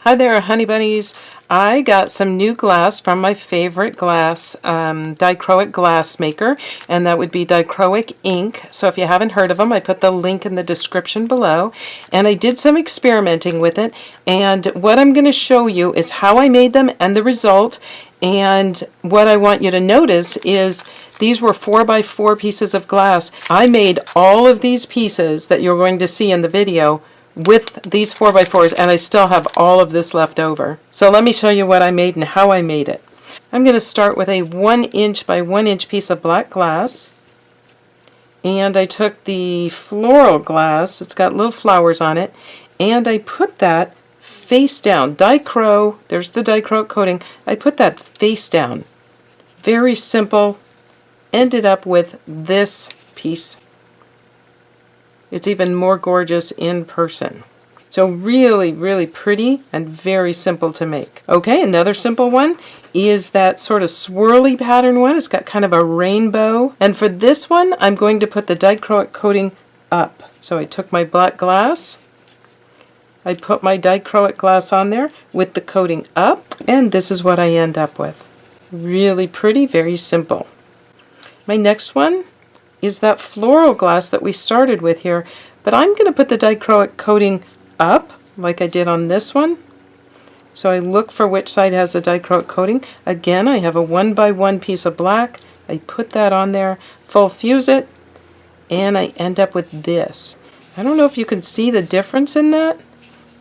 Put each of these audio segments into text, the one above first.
Hi there, honey bunnies. I got some new glass from my favorite glass, dichroic glass maker, and that would be dichroic ink. So if you haven't heard of them, I put the link in the description below. And I did some experimenting with it, and what I'm going to show you is how I made them and the result. And what I want you to notice is these were 4x4 pieces of glass. I made all of these pieces that you're going to see in the video with these 4x4s, and I still have all of this left over. So let me show you what I made and how I made it. I'm going to start with a 1 inch by 1 inch piece of black glass, and I took the floral glass, it's got little flowers on it, and I put that face down. Dichro, there's the dichroic coating, I put that face down. Very simple. Ended up with this piece. It's even more gorgeous in person. So really, really pretty and very simple to make. Okay, another simple one is that sort of swirly pattern one. It's got kind of a rainbow. And for this one, I'm going to put the dichroic coating up. So I took my black glass, I put my dichroic glass on there with the coating up, and this is what I end up with. Really pretty, very simple. My next one is that floral glass that we started with here, but I'm going to put the dichroic coating up like I did on this one. So I look for which side has the dichroic coating. Again, I have a 1x1 piece of black. I put that on there, full fuse it, and I end up with this. I don't know if you can see the difference in that.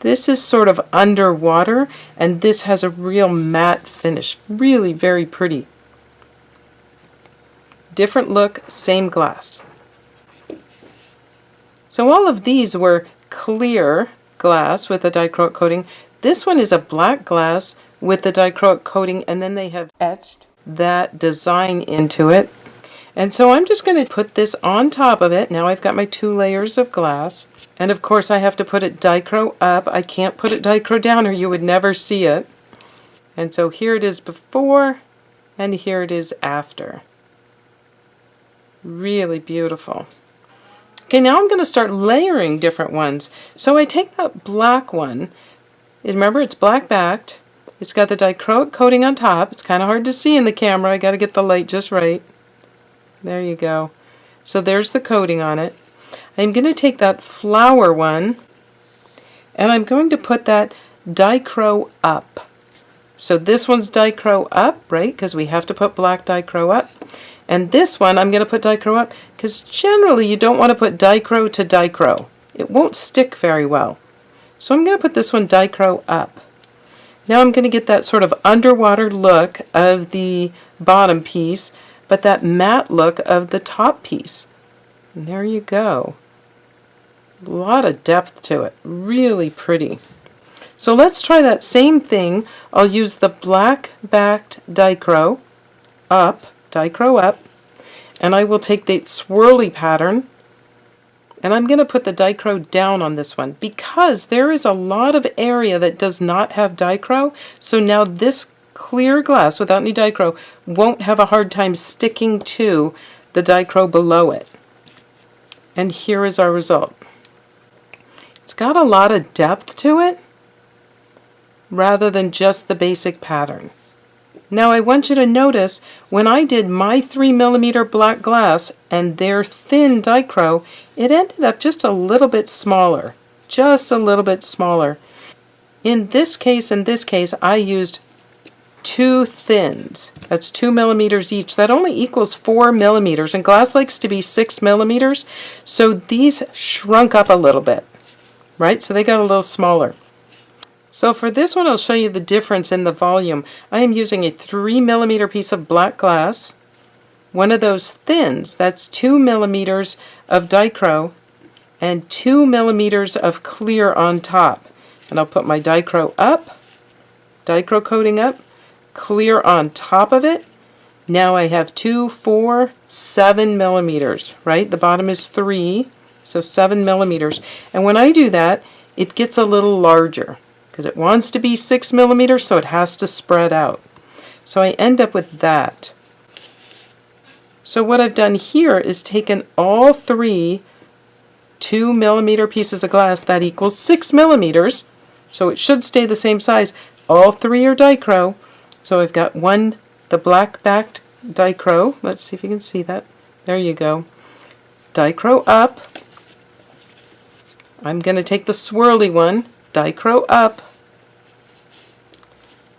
This is sort of underwater, and this has a real matte finish. Really very pretty. Different look, same glass. So all of these were clear glass with a dichroic coating. This one is a black glass with the dichroic coating, and then they have etched that design into it. And so I'm just going to put this on top of it. Now I've got my 2 layers of glass. And of course I have to put it dichro up. I can't put it dichro down or you would never see it. And so here it is before, and here it is after. Really beautiful. Okay, now I'm going to start layering different ones. So I take that black one, and remember it's black backed, it's got the dichroic coating on top, it's kind of hard to see in the camera, I got to get the light just right. There you go. So there's the coating on it. I'm going to take that flower one, and I'm going to put that dichro up. So this one's dichro up, right, because we have to put black dichro up. And this one I'm going to put dichro up because generally you don't want to put dichro to dichro. It won't stick very well. So I'm going to put this one dichro up. Now I'm going to get that sort of underwater look of the bottom piece, but that matte look of the top piece. And there you go. A lot of depth to it. Really pretty. So let's try that same thing. I'll use the black backed dichro up, and I will take the swirly pattern, and I'm going to put the dichro down on this one because there is a lot of area that does not have dichro. So now this clear glass without any dichro won't have a hard time sticking to the dichro below it. And here is our result. It's got a lot of depth to it rather than just the basic pattern. Now I want you to notice when I did my 3mm black glass and their thin dichro, it ended up just a little bit smaller. Just a little bit smaller. In this case, I used 2 thins. That's 2mm each. That only equals 4mm, and glass likes to be 6mm, so these shrunk up a little bit, right? So they got a little smaller. So for this one, I'll show you the difference in the volume. I am using a 3mm piece of black glass, one of those thins, that's 2mm of dichro, and 2mm of clear on top. And I'll put my dichro up, dichro coating up, clear on top of it. Now I have 2, 4, 7mm, right? The bottom is 3, so 7mm. And when I do that, it gets a little larger, because it wants to be 6mm, so it has to spread out. So I end up with that. So what I've done here is taken all 3 2mm pieces of glass, that equals 6mm, So it should stay the same size. All three are dichro. So I've got one, the black backed dichro. Let's see if you can see that. There you go. Dichro up. I'm going to take the swirly one, dichro up,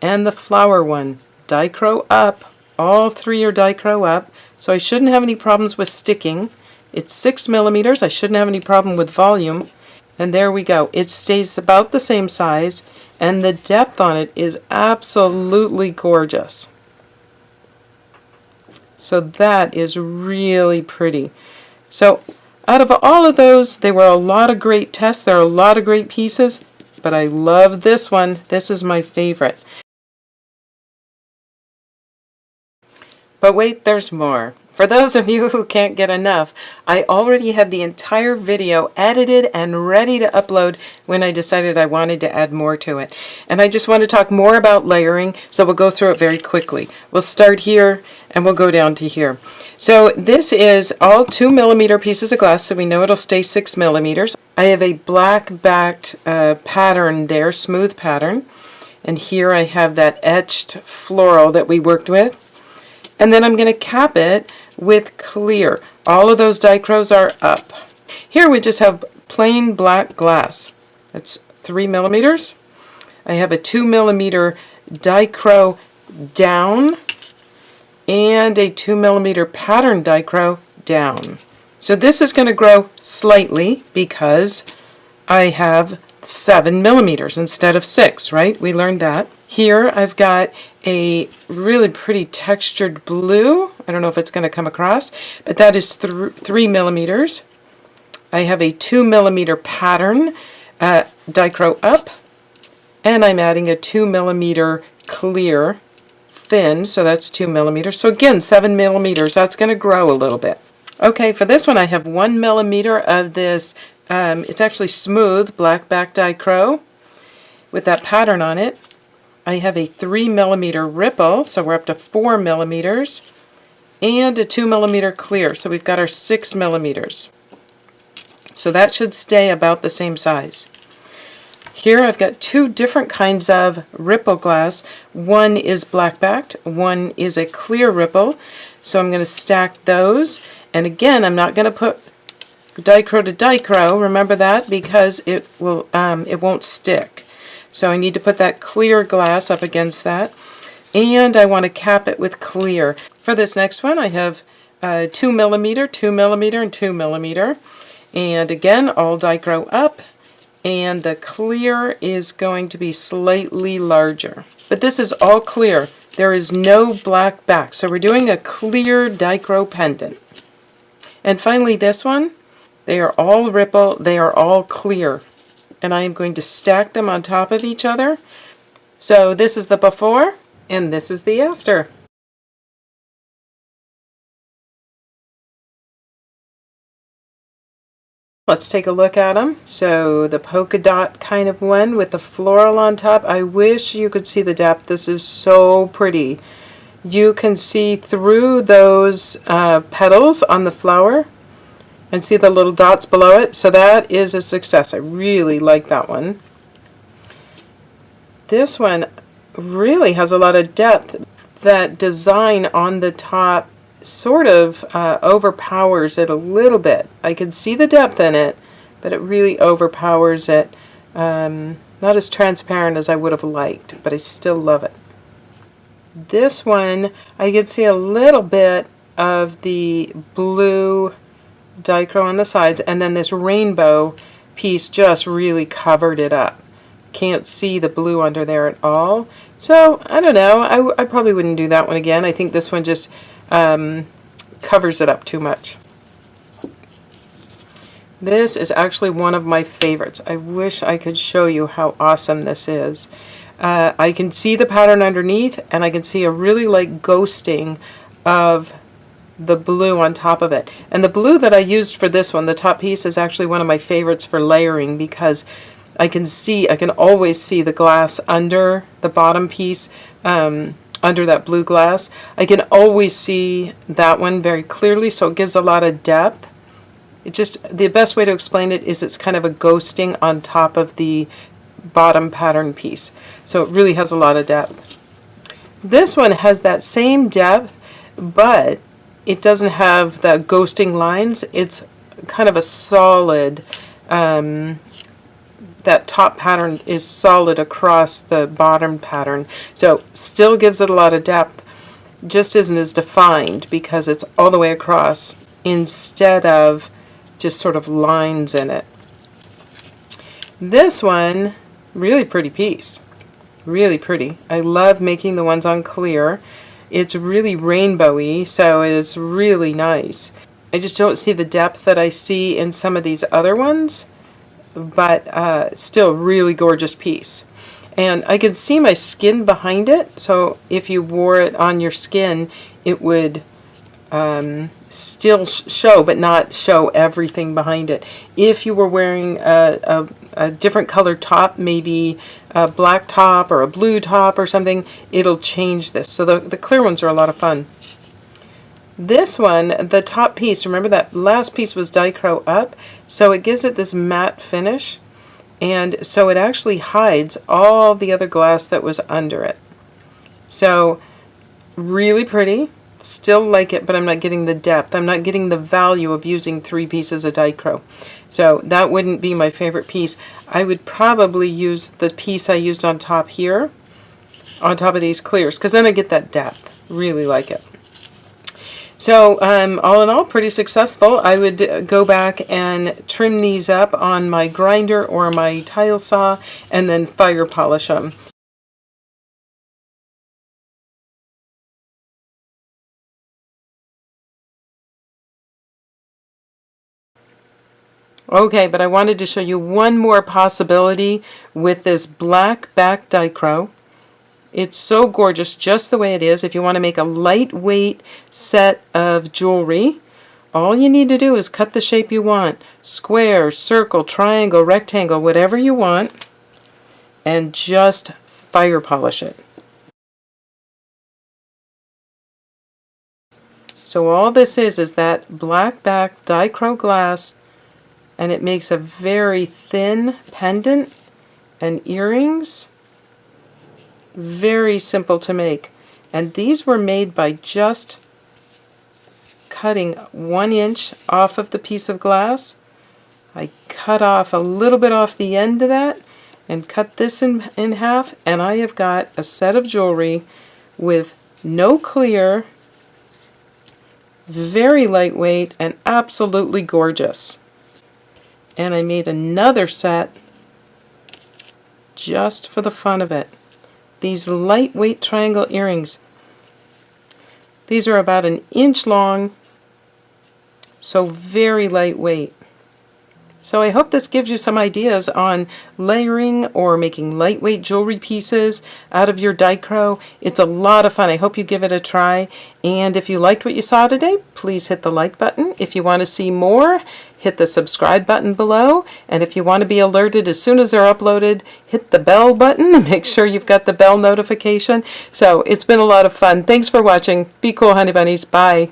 and the flower one, dichro up. All three are dichro up, so I shouldn't have any problems with sticking. It's 6 millimeters. I shouldn't have any problem with volume. And there we go. It stays about the same size, and the depth on it is absolutely gorgeous. So that is really pretty. So out of all of those, there were a lot of great tests. There are a lot of great pieces, but I love this one. This is my favorite. But wait, there's more. For those of you who can't get enough, I already had the entire video edited and ready to upload when I decided I wanted to add more to it. And I just want to talk more about layering, so we'll go through it very quickly. We'll start here and we'll go down to here. So this is all 2 millimeter pieces of glass, so we know it'll stay 6 millimeters. I have a black backed pattern there, smooth pattern. And here I have that etched floral that we worked with. And then I'm going to cap it with clear. All of those dichros are up. Here we just have plain black glass. That's 3 millimeters. I have a 2 millimeter dichro down and a 2 millimeter pattern dichro down. So this is going to grow slightly because I have 7 millimeters instead of 6, right? We learned that. Here I've got a really pretty textured blue. I don't know if it's going to come across, but that is 3 millimeters. I have a 2 millimeter pattern dichro up, and I'm adding a 2 millimeter clear thin, so that's 2 millimeters. So again, 7 millimeters. That's going to grow a little bit. Okay, for this one I have 1 millimeter of this. It's actually smooth black back dichro with that pattern on it. I have a 3 millimeter ripple, so we're up to 4 millimeters, and a 2 millimeter clear, so we've got our 6 millimeters. So that should stay about the same size. Here I've got two different kinds of ripple glass. One is black backed, one is a clear ripple, so I'm going to stack those. And again, I'm not going to put dichro to dichro, remember that, because it won't stick. So I need to put that clear glass up against that, and I want to cap it with clear. For this next one I have 2 millimeter, 2 millimeter, and 2 millimeter, and again all dichro up, and the clear is going to be slightly larger. But this is all clear. There is no black back, so we're doing a clear dichro pendant. And finally this one, they are all ripple, they are all clear. And I am going to stack them on top of each other. So this is the before, and this is the after. Let's take a look at them. So the polka dot kind of one with the floral on top. I wish you could see the depth. This is so pretty. You can see through those petals on the flower and see the little dots below it. So that is a success. I really like that one. This one really has a lot of depth. That design on the top sort of overpowers it a little bit. I can see the depth in it, but it really overpowers it. Not as transparent as I would have liked, but I still love it. This one, I can see a little bit of the blue dichro on the sides, and then this rainbow piece just really covered it up. Can't see the blue under there at all. So I don't know, I probably wouldn't do that one again. I think this one just covers it up too much. This is actually one of my favorites. I wish I could show you how awesome this is. I can see the pattern underneath, and I can see a really like ghosting of the blue on top of it. And the blue that I used for this one, the top piece, is actually one of my favorites for layering because I can always see the glass under the bottom piece, under that blue glass. I can always see that one very clearly, so it gives a lot of depth. It just, the best way to explain it is it's kind of a ghosting on top of the bottom pattern piece. So it really has a lot of depth. This one has that same depth, but it doesn't have the ghosting lines. It's kind of a solid, that top pattern is solid across the bottom pattern. So still gives it a lot of depth, just isn't as defined because it's all the way across instead of just sort of lines in it. This one, really pretty piece. Really pretty. I love making the ones on clear. It's really rainbowy, so it's really nice. I just don't see the depth that I see in some of these other ones, but still really gorgeous piece. And I can see my skin behind it, so if you wore it on your skin, it would still show, but not show everything behind it. If you were wearing a different colored top, maybe a black top or a blue top or something, it'll change this. So the clear ones are a lot of fun. This one, the top piece, remember that last piece was dichro up, so it gives it this matte finish, and so it actually hides all the other glass that was under it. So really pretty. Still like it, but I'm not getting the depth. I'm not getting the value of using 3 pieces of dichro. So that wouldn't be my favorite piece. I would probably use the piece I used on top here, on top of these clears, because then I get that depth. Really like it. So all in all, pretty successful. I would go back and trim these up on my grinder or my tile saw and then fire polish them. Okay, but I wanted to show you one more possibility with this black back dichro. It's so gorgeous just the way it is. If you want to make a lightweight set of jewelry, all you need to do is cut the shape you want. Square, circle, triangle, rectangle, whatever you want, and just fire polish it. So all this is that black back dichro glass, and it makes a very thin pendant and earrings. Very simple to make. And these were made by just cutting 1 inch off of the piece of glass. I cut off a little bit off the end of that and cut this in half, and I have got a set of jewelry with no clear, very lightweight, and absolutely gorgeous. And I made another set just for the fun of it. These lightweight triangle earrings. These are about 1 inch long, so very lightweight. So I hope this gives you some ideas on layering or making lightweight jewelry pieces out of your dichro. It's a lot of fun. I hope you give it a try. And if you liked what you saw today, please hit the like button. If you want to see more, hit the subscribe button below. And if you want to be alerted as soon as they're uploaded, hit the bell button. Make sure you've got the bell notification. So it's been a lot of fun. Thanks for watching. Be cool, honey bunnies. Bye.